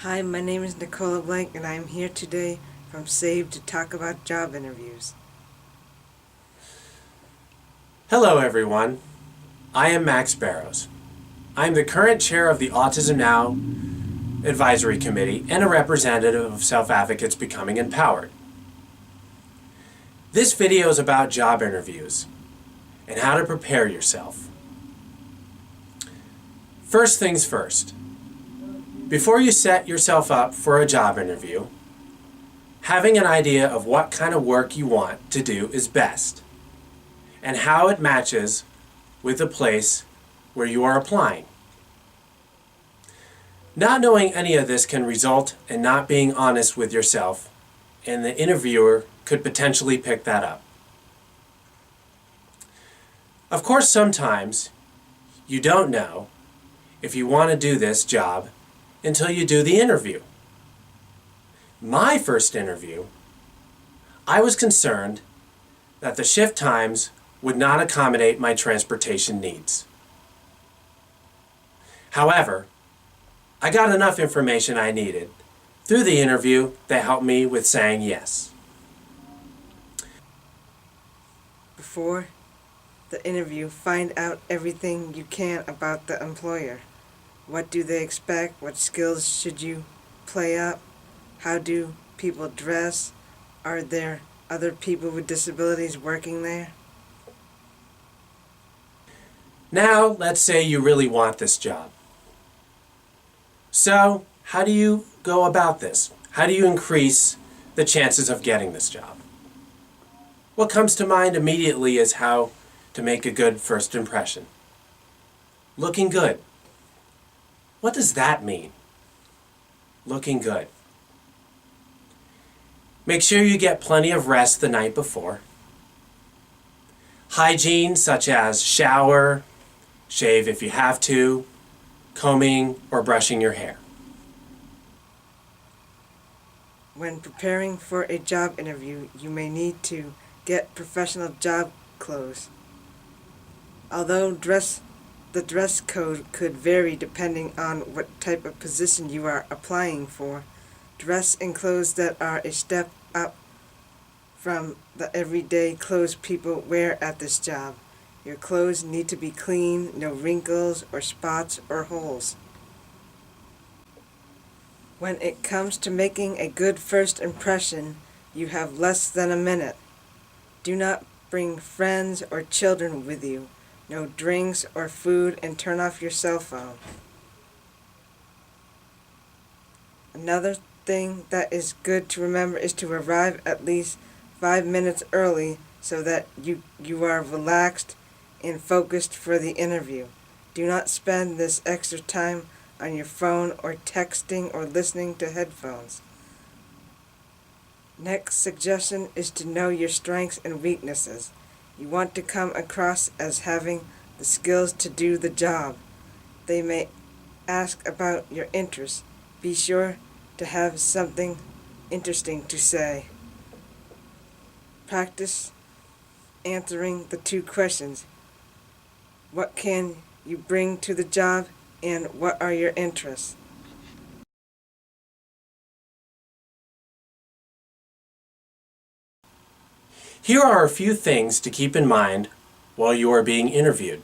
Hi, my name is Nicola Blank and I am here today from SABE to talk about job interviews. Hello everyone, I am Max Barrows. I am the current chair of the Autism Now Advisory Committee and a representative of Self-Advocates Becoming Empowered. This video is about job interviews and how to prepare yourself. First things first, before you set yourself up for a job interview, having an idea of what kind of work you want to do is best, and how it matches with the place where you are applying. Not knowing any of this can result in not being honest with yourself, and the interviewer could potentially pick that up. Of course, sometimes you don't know if you want to do this job until you do the interview. My first interview, I was concerned that the shift times would not accommodate my transportation needs. However, I got enough information I needed through the interview that helped me with saying yes. Before the interview, find out everything you can about the employer. What do they expect? What skills should you play up? How do people dress? Are there other people with disabilities working there? Now, let's say you really want this job. So, how do you go about this? How do you increase the chances of getting this job? What comes to mind immediately is how to make a good first impression. Looking good. What does that mean? Looking good. Make sure you get plenty of rest the night before. Hygiene such as shower, shave if you have to, combing or brushing your hair. When preparing for a job interview, you may need to get professional job clothes. Although the dress code could vary depending on what type of position you are applying for, dress in clothes that are a step up from the everyday clothes people wear at this job. Your clothes need to be clean, no wrinkles or spots or holes. When it comes to making a good first impression, you have less than a minute. Do not bring friends or children with you. No drinks or food, and turn off your cell phone. Another thing that is good to remember is to arrive at least 5 minutes early so that you are relaxed and focused for the interview. Do not spend this extra time on your phone or texting or listening to headphones. Next suggestion is to know your strengths and weaknesses. You want to come across as having the skills to do the job. They may ask about your interests. Be sure to have something interesting to say. Practice answering the two questions. What can you bring to the job, and what are your interests? Here are a few things to keep in mind while you are being interviewed.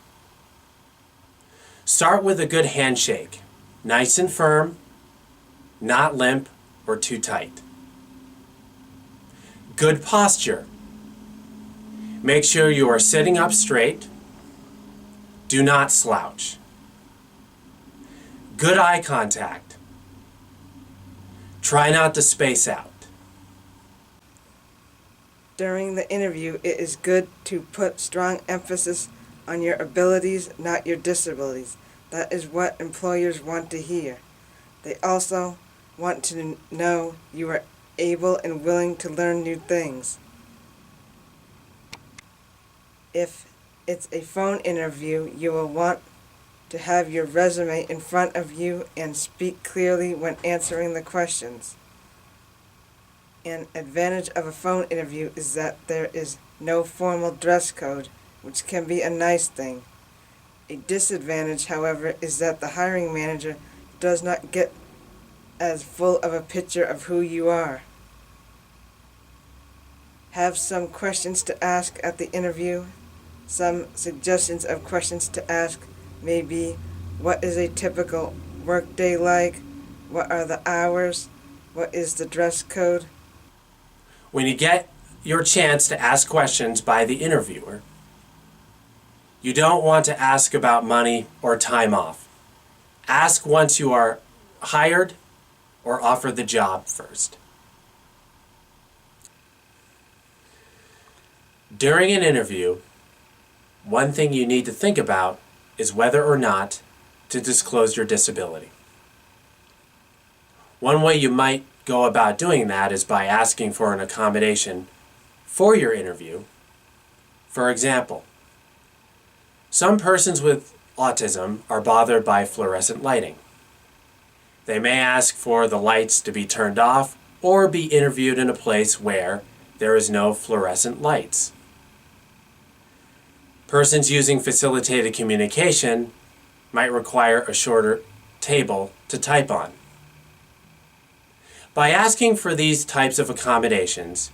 Start with a good handshake, nice and firm, not limp or too tight. Good posture. Make sure you are sitting up straight. Do not slouch. Good eye contact. Try not to space out. During the interview, it is good to put strong emphasis on your abilities, not your disabilities. That is what employers want to hear. They also want to know you are able and willing to learn new things. If it's a phone interview, you will want to have your resume in front of you and speak clearly when answering the questions. An advantage of a phone interview is that there is no formal dress code, which can be a nice thing. A disadvantage, however, is that the hiring manager does not get as full of a picture of who you are. Have some questions to ask at the interview. Some suggestions of questions to ask may be, what is a typical workday like? What are the hours? What is the dress code? When you get your chance to ask questions by the interviewer, you don't want to ask about money or time off. Ask once you are hired or offered the job first. During an interview, one thing you need to think about is whether or not to disclose your disability. One way you might go about doing that is by asking for an accommodation for your interview. For example, some persons with autism are bothered by fluorescent lighting. They may ask for the lights to be turned off or be interviewed in a place where there is no fluorescent lights. Persons using facilitated communication might require a shorter table to type on. By asking for these types of accommodations,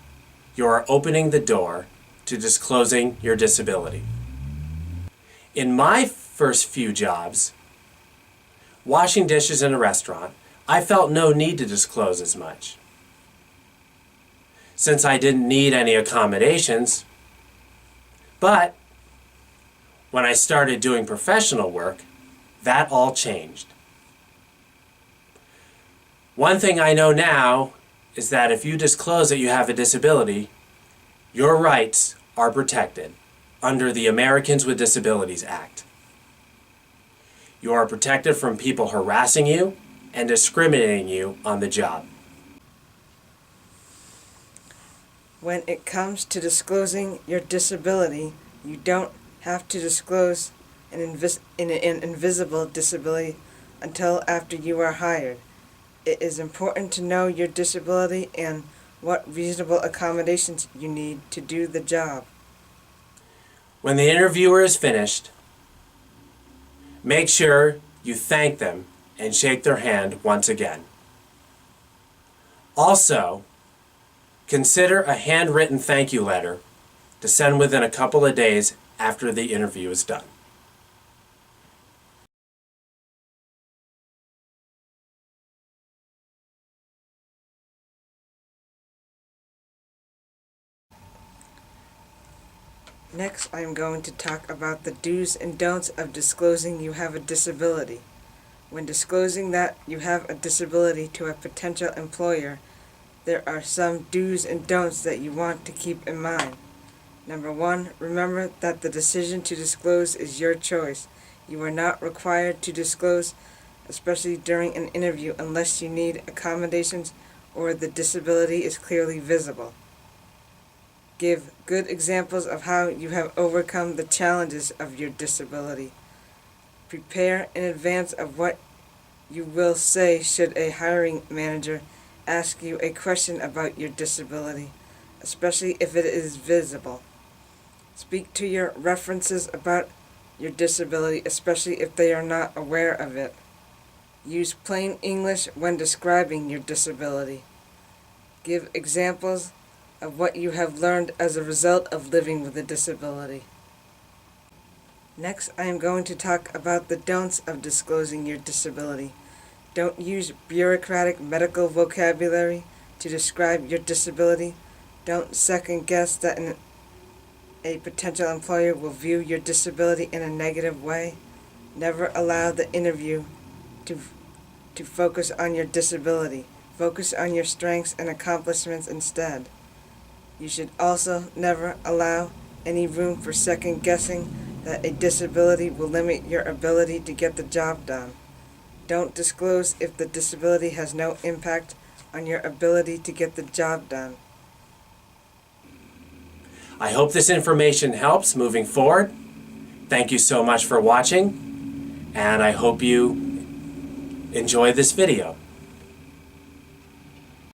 you are opening the door to disclosing your disability. In my first few jobs, washing dishes in a restaurant, I felt no need to disclose as much. Since I didn't need any accommodations, but when I started doing professional work, that all changed. One thing I know now is that if you disclose that you have a disability, your rights are protected under the Americans with Disabilities Act. You are protected from people harassing you and discriminating you on the job. When it comes to disclosing your disability, you don't have to disclose an invisible disability until after you are hired. It is important to know your disability and what reasonable accommodations you need to do the job. When the interviewer is finished, make sure you thank them and shake their hand once again. Also, consider a handwritten thank you letter to send within a couple of days after the interview is done. Next, I am going to talk about the do's and don'ts of disclosing you have a disability. When disclosing that you have a disability to a potential employer, there are some do's and don'ts that you want to keep in mind. Number 1, remember that the decision to disclose is your choice. You are not required to disclose, especially during an interview, unless you need accommodations or the disability is clearly visible. Give good examples of how you have overcome the challenges of your disability. Prepare in advance of what you will say should a hiring manager ask you a question about your disability, especially if it is visible. Speak to your references about your disability, especially if they are not aware of it. Use plain English when describing your disability. Give examples of what you have learned as a result of living with a disability. Next, I am going to talk about the don'ts of disclosing your disability. Don't use bureaucratic medical vocabulary to describe your disability. Don't second guess that a potential employer will view your disability in a negative way. Never allow the interview to focus on your disability. Focus on your strengths and accomplishments instead. You should also never allow any room for second guessing that a disability will limit your ability to get the job done. Don't disclose if the disability has no impact on your ability to get the job done. I hope this information helps moving forward. Thank you so much for watching, and I hope you enjoy this video.